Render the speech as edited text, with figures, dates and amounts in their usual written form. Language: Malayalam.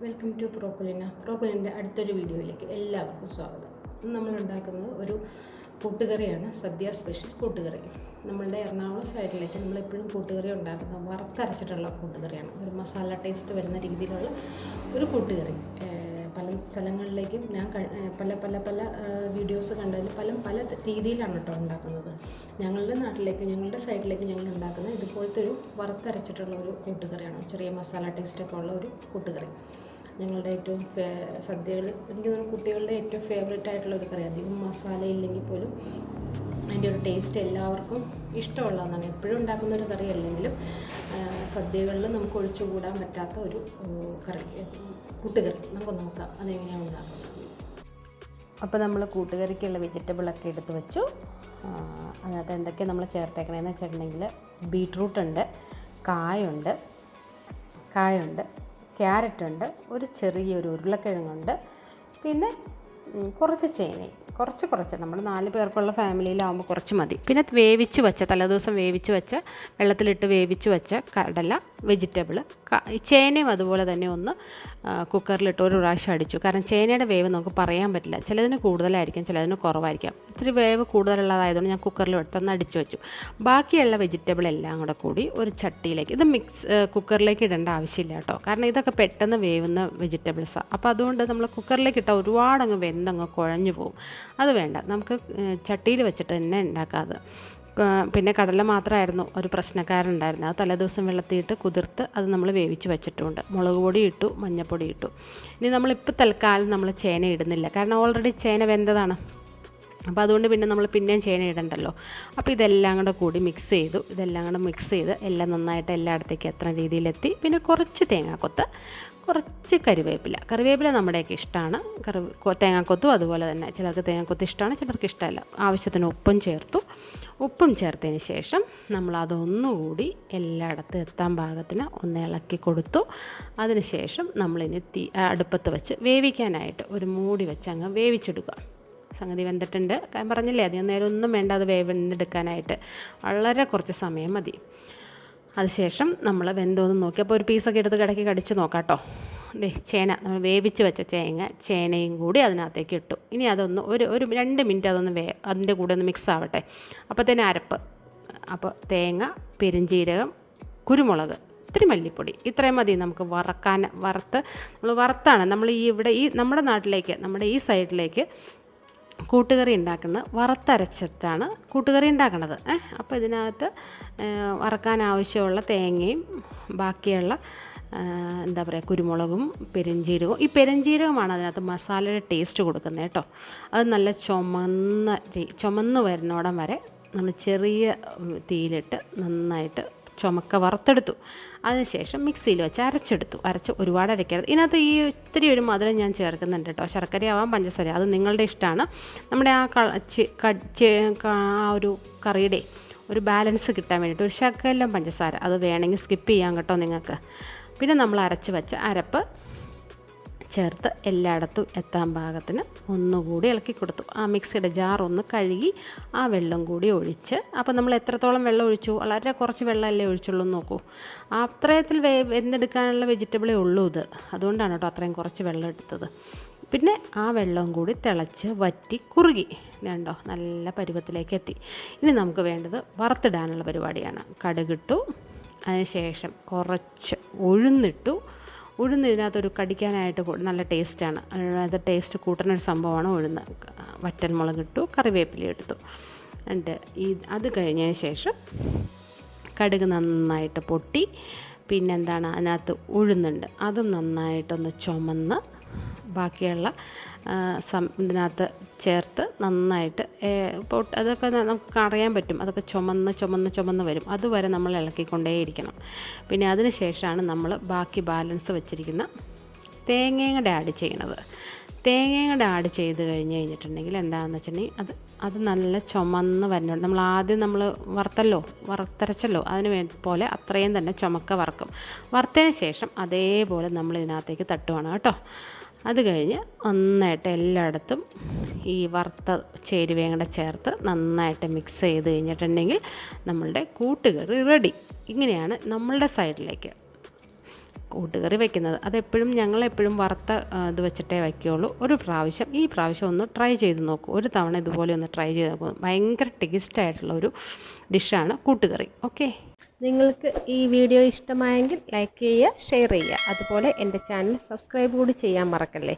Welcome to Pro-Culina. Pro-Culinaൻ്റെ അടുത്തൊരു വീഡിയോയിലേക്ക് എല്ലാവർക്കും സ്വാഗതം. ഇന്ന് നമ്മൾ ഉണ്ടാക്കുന്നത് ഒരു കൂട്ടുകറിയാണ്, സദ്യ സ്പെഷ്യൽ കൂട്ടുകറി. നമ്മളുടെ എറണാകുളം സൈഡിലേക്ക് നമ്മളെപ്പോഴും കൂട്ടുകറി ഉണ്ടാക്കുന്നത് വറുത്തരച്ചിട്ടുള്ള കൂട്ടുകറിയാണ്. ഒരു മസാല ടേസ്റ്റ് വരുന്ന രീതിയിലുള്ള ഒരു കൂട്ടുകറി. പല സ്ഥലങ്ങളിലേക്കും ഞാൻ പല വീഡിയോസ് കണ്ടതിൽ പല രീതിയിലാണ് കേട്ടോ ഉണ്ടാക്കുന്നത്. ഞങ്ങളുടെ നാട്ടിലേക്ക്, ഞങ്ങളുടെ സൈഡിലേക്ക് ഞങ്ങൾ ഉണ്ടാക്കുന്നത് ഇതുപോലത്തെ ഒരു വറുത്തരച്ചിട്ടുള്ള ഒരു കൂട്ടുകറിയാണ്. ചെറിയ മസാല ടേസ്റ്റൊക്കെ ഉള്ള ഒരു കൂട്ടുകറി. ഞങ്ങളുടെ ഏറ്റവും സദ്യകൾ എനിക്ക് തോന്നുന്നു കുട്ടികളുടെ ഏറ്റവും ഫേവറേറ്റ് ആയിട്ടുള്ള ഒരു കറി. അധികം മസാല ഇല്ലെങ്കിൽ പോലും അതിൻ്റെ ഒരു ടേസ്റ്റ് എല്ലാവർക്കും ഇഷ്ടമുള്ളതാണ്. എപ്പോഴും ഉണ്ടാക്കുന്ന ഒരു കറി അല്ലെങ്കിലും സദ്യകളിൽ നമുക്ക് ഒഴിച്ചുകൂടാൻ പറ്റാത്ത ഒരു കറി, കൂട്ടുകറി. നമുക്ക് നോക്കാം അതെങ്ങനെയാണ് ഉണ്ടാക്കുന്നത്. അപ്പോൾ നമ്മൾ കൂട്ടുകറിക്കുള്ള വെജിറ്റബിളൊക്കെ എടുത്ത് വെച്ചു. അതിനകത്ത് എന്തൊക്കെയാണ് നമ്മൾ ചേർത്തേക്കണതെന്ന് വെച്ചിട്ടുണ്ടെങ്കിൽ ബീട്രൂട്ടുണ്ട്, കായുണ്ട്, ക്യാരറ്റുണ്ട്, ഒരു ചെറിയൊരു ഉരുളക്കിഴങ്ങുണ്ട്, പിന്നെ കുറച്ച് ചേനയും, കുറച്ച് നമ്മൾ 4 പേർക്കുള്ള ഫാമിലിയിലാവുമ്പോൾ കുറച്ച് മതി. പിന്നെ വേവിച്ച് വെച്ച, തലേദിവസം വേവിച്ച് വെച്ച, വെള്ളത്തിലിട്ട് വേവിച്ച് വെച്ച കടല, വെജിറ്റബിൾ, ചേനയും അതുപോലെ തന്നെ ഒന്ന് കുക്കറിലിട്ട് ഒരു പ്രാവശ്യം അടിച്ചു. കാരണം ചേനയുടെ വേവ് നമുക്ക് പറയാൻ പറ്റില്ല, ചിലതിന് കൂടുതലായിരിക്കും, ചിലതിന് കുറവായിരിക്കാം. ഇത്തിരി വേവ് കൂടുതലുള്ളതായതുകൊണ്ട് ഞാൻ കുക്കറിൽ ഇട്ടൊന്ന് അടിച്ചു വെച്ചു. ബാക്കിയുള്ള വെജിറ്റബിൾ എല്ലാം കൂടെ കൂടി ഒരു ചട്ടിയിലേക്ക്, ഇത് കുക്കറിലേക്ക് ഇടേണ്ട ആവശ്യമില്ല കേട്ടോ, കാരണം ഇതൊക്കെ പെട്ടെന്ന് വേവുന്ന വെജിറ്റബിൾസാണ്. അപ്പോൾ അതുകൊണ്ട് നമ്മൾ കുക്കറിലേക്ക് ഇട്ടാൽ ഒരുപാടങ്ങ് വെന്തങ്ങ് കുഴഞ്ഞു പോകും. അത് വേണ്ട, നമുക്ക് ചട്ടിയിൽ വെച്ചിട്ട് തന്നെ ഉണ്ടാക്കാതെ. പിന്നെ കടല മാത്രമായിരുന്നു ഒരു പ്രശ്നക്കാരുണ്ടായിരുന്നു. അത് തലേദിവസം വെള്ളത്തിയിട്ട് കുതിർത്ത് അത് നമ്മൾ വേവിച്ച് വെച്ചിട്ടുണ്ട്. മുളക് പൊടി ഇട്ടു, മഞ്ഞൾപ്പൊടി ഇട്ടു. ഇനി നമ്മളിപ്പോൾ തൽക്കാലം നമ്മൾ ചേന ഇടുന്നില്ല, കാരണം ഓൾറെഡി ചേന വെന്തതാണ്. അപ്പോൾ അതുകൊണ്ട് പിന്നെ നമ്മൾ പിന്നെയും ചേന ഇടണ്ടല്ലോ. അപ്പോൾ ഇതെല്ലാം കൂടെ കൂടി മിക്സ് ചെയ്ത് എല്ലാം നന്നായിട്ട് എല്ലായിടത്തേക്ക് എത്ര രീതിയിലെത്തി. പിന്നെ കുറച്ച് തേങ്ങാക്കൊത്ത്, കുറച്ച് കറിവേപ്പില നമ്മുടെയൊക്കെ ഇഷ്ടമാണ്. തേങ്ങാക്കൊത്തും അതുപോലെ തന്നെ, ചിലർക്ക് തേങ്ങാക്കൊത്ത് ഇഷ്ടമാണ്, ചിലർക്ക് ഇഷ്ടമല്ല. ആവശ്യത്തിന് ഉപ്പും ചേർത്തതിന് ശേഷം നമ്മളതൊന്നുകൂടി എല്ലായിടത്തും എത്താൻ പാകത്തിന് ഒന്ന് ഇളക്കി കൊടുത്തു. അതിന് ശേഷം നമ്മളിനി അടുപ്പത്ത് വെച്ച് വേവിക്കാനായിട്ട് ഒരു മൂടി വെച്ച് അങ്ങ് വേവിച്ചെടുക്കുക. സംഗതി വെന്തിട്ടുണ്ട്, ഞാൻ പറഞ്ഞില്ലേ, അധികം നേരം ഒന്നും വേണ്ട അത് വെന്തെടുക്കാനായിട്ട്, വളരെ കുറച്ച് സമയം മതി. അതിനുശേഷം നമ്മൾ വെന്തോന്ന് നോക്കി, അപ്പോൾ ഒരു പീസൊക്കെ എടുത്ത് കിടക്കി കടിച്ച് നോക്കാം കേട്ടോ. ചേന, നമ്മൾ വേവിച്ച് വെച്ച ചേനയും കൂടി അതിനകത്തേക്ക് ഇട്ടു. ഇനി അതൊന്ന് ഒരു 2 മിനിറ്റ് അതൊന്ന് അതിൻ്റെ കൂടെ ഒന്ന് മിക്സ് ആവട്ടെ. അപ്പോഴത്തേന് അരപ്പ്, അപ്പോൾ തേങ്ങ, പെരുംജീരകം, കുരുമുളക്, ഇത്തിരി മല്ലിപ്പൊടി, ഇത്രയും മതി നമുക്ക് വറുത്താണ് നമ്മൾ നമ്മുടെ നാട്ടിലേക്ക്, നമ്മുടെ ഈ സൈഡിലേക്ക് കൂട്ടുകറി ഉണ്ടാക്കുന്നത് വറുത്തരച്ചിട്ടാണ് കൂട്ടുകറി ഉണ്ടാക്കുന്നത്. അപ്പോൾ ഇതിനകത്ത് വറക്കാൻ ആവശ്യമുള്ള തേങ്ങയും ബാക്കിയുള്ള കുരുമുളകും പെരുംജീരകവും, ഈ പെരുംജീരകമാണ് അതിനകത്ത് മസാലയുടെ ടേസ്റ്റ് കൊടുക്കുന്നത് കേട്ടോ. അത് നല്ല ചുമന്ന് വരുന്നോടം വരെ നമ്മൾ ചെറിയ തീയിലിട്ട് നന്നായിട്ട് ചുമക്ക വറുത്തെടുത്തു. അതിനുശേഷം മിക്സിയിൽ വെച്ച് അരച്ച് ഒരുപാട് അരയ്ക്കരുത്. ഇതിനകത്ത് ഈ ഇത്തിരി ഒരു മധുരം ഞാൻ ചേർക്കുന്നുണ്ട് കേട്ടോ, ശർക്കരയാവാം പഞ്ചസാര, അത് നിങ്ങളുടെ ഇഷ്ടമാണ്. നമ്മുടെ ആ ഒരു കറിയുടെ ഒരു ബാലൻസ് കിട്ടാൻ വേണ്ടിയിട്ട് ഒരു ശകലം പഞ്ചസാര അത് വേണമെങ്കിൽ സ്കിപ്പ് ചെയ്യാം കേട്ടോ നിങ്ങൾക്ക്. പിന്നെ നമ്മൾ അരച്ച് വെച്ച അരപ്പ് ചേർത്ത് എല്ലായിടത്തും എത്താൻ പാകത്തിന് ഒന്നുകൂടി ഇളക്കി കൊടുത്തു. ആ മിക്സിയുടെ ജാർ ഒന്ന് കഴുകി ആ വെള്ളം കൂടി ഒഴിച്ച്, അപ്പോൾ നമ്മൾ എത്രത്തോളം വെള്ളം ഒഴിച്ചു, വളരെ കുറച്ച് വെള്ളമല്ലേ ഒഴിച്ചുള്ളൂ എന്ന് നോക്കൂ. അത്രയത്തിൽ വെന്തെടുക്കാനുള്ള വെജിറ്റബിളേ ഉള്ളൂ ഇത്, അതുകൊണ്ടാണ് കേട്ടോ അത്രയും കുറച്ച് വെള്ളം എടുത്തത്. പിന്നെ ആ വെള്ളം കൂടി തിളച്ച് വറ്റി കുറുകി കണ്ടോ, നല്ല പരുവത്തിലേക്ക് എത്തി. ഇനി നമുക്ക് വേണ്ടത് വറുത്തിടാനുള്ള പരിപാടിയാണ്. കടുകിട്ടു, അതിനുശേഷം കുറച്ച് ഉഴുന്നിട്ടു. ഇതിനകത്തൊരു കടിക്കാനായിട്ട് നല്ല ടേസ്റ്റാണ്, അത് ടേസ്റ്റ് കൂട്ടുന്നൊരു സംഭവമാണ് ഉഴുന്ന്. വറ്റൽമുളകിട്ടു, കറിവേപ്പില എടുത്തു. എന്നിട്ട് അത് കഴിഞ്ഞതിന് ശേഷം കടുക് നന്നായിട്ട് പൊട്ടി, പിന്നെന്താണ് അതിനകത്ത് ഉഴുന്നുണ്ട്, അതും നന്നായിട്ടൊന്ന് ചുമന്ന് ബാക്കിയുള്ള ഇതിനകത്ത് ചേർത്ത് നന്നായിട്ട് അതൊക്കെ നമുക്ക് അറിയാൻ പറ്റും, അതൊക്കെ ചുമന്ന് വരും. അതുവരെ നമ്മൾ ഇളക്കിക്കൊണ്ടേയിരിക്കണം. പിന്നെ അതിന് ശേഷമാണ് നമ്മൾ ബാക്കി ബാലൻസ് വെച്ചിരിക്കുന്ന തേങ്ങയും കൂടെ ആഡ് ചെയ്യണത്. തേങ്ങയും കൂടെ ആഡ് ചെയ്ത് കഴിഞ്ഞിട്ടുണ്ടെങ്കിൽ എന്താണെന്ന് വെച്ചിട്ടുണ്ടെങ്കിൽ അത് നല്ല ചുമന്ന് വരുന്നുണ്ട്. നമ്മൾ ആദ്യം വറുത്തരച്ചല്ലോ, അതിന് പോലെ അത്രയും തന്നെ ചുമക്ക വറുക്കും. വറുത്തതിന് ശേഷം അതേപോലെ നമ്മൾ ഇതിനകത്തേക്ക് തട്ടുവാണ് കേട്ടോ. അത് കഴിഞ്ഞ് നന്നായിട്ട് എല്ലായിടത്തും ഈ വറുത്ത ചേരുവയും കൂടെ ചേർത്ത് നന്നായിട്ട് മിക്സ് ചെയ്ത് കഴിഞ്ഞിട്ടുണ്ടെങ്കിൽ നമ്മളുടെ കൂട്ടുകറി റെഡി. ഇങ്ങനെയാണ് നമ്മളുടെ സൈഡിലേക്ക്. കൂട്ടുകറി വെക്കുന്നത്. അതെപ്പോഴും ഞങ്ങളെപ്പോഴും വറുത്ത ഇത് വെച്ചിട്ടേ വയ്ക്കുകയുള്ളൂ. ഈ പ്രാവശ്യം ഒന്ന് ട്രൈ ചെയ്ത് നോക്കൂ. ഒരു തവണ ഇതുപോലെ ഒന്ന് ട്രൈ ചെയ്ത് നോക്കൂ. ഭയങ്കര ടേസ്റ്റായിട്ടുള്ള ഒരു ഡിഷാണ് കൂട്ടുകറി. ഓക്കെ, നിങ്ങൾക്ക് ഈ വീഡിയോ ഇഷ്ടമായെങ്കിൽ ലൈക്ക് ചെയ്യുക, ഷെയർ ചെയ്യുക. അതുപോലെ എൻ്റെ ചാനൽ സബ്സ്ക്രൈബ് കൂടി ചെയ്യാൻ മറക്കല്ലേ.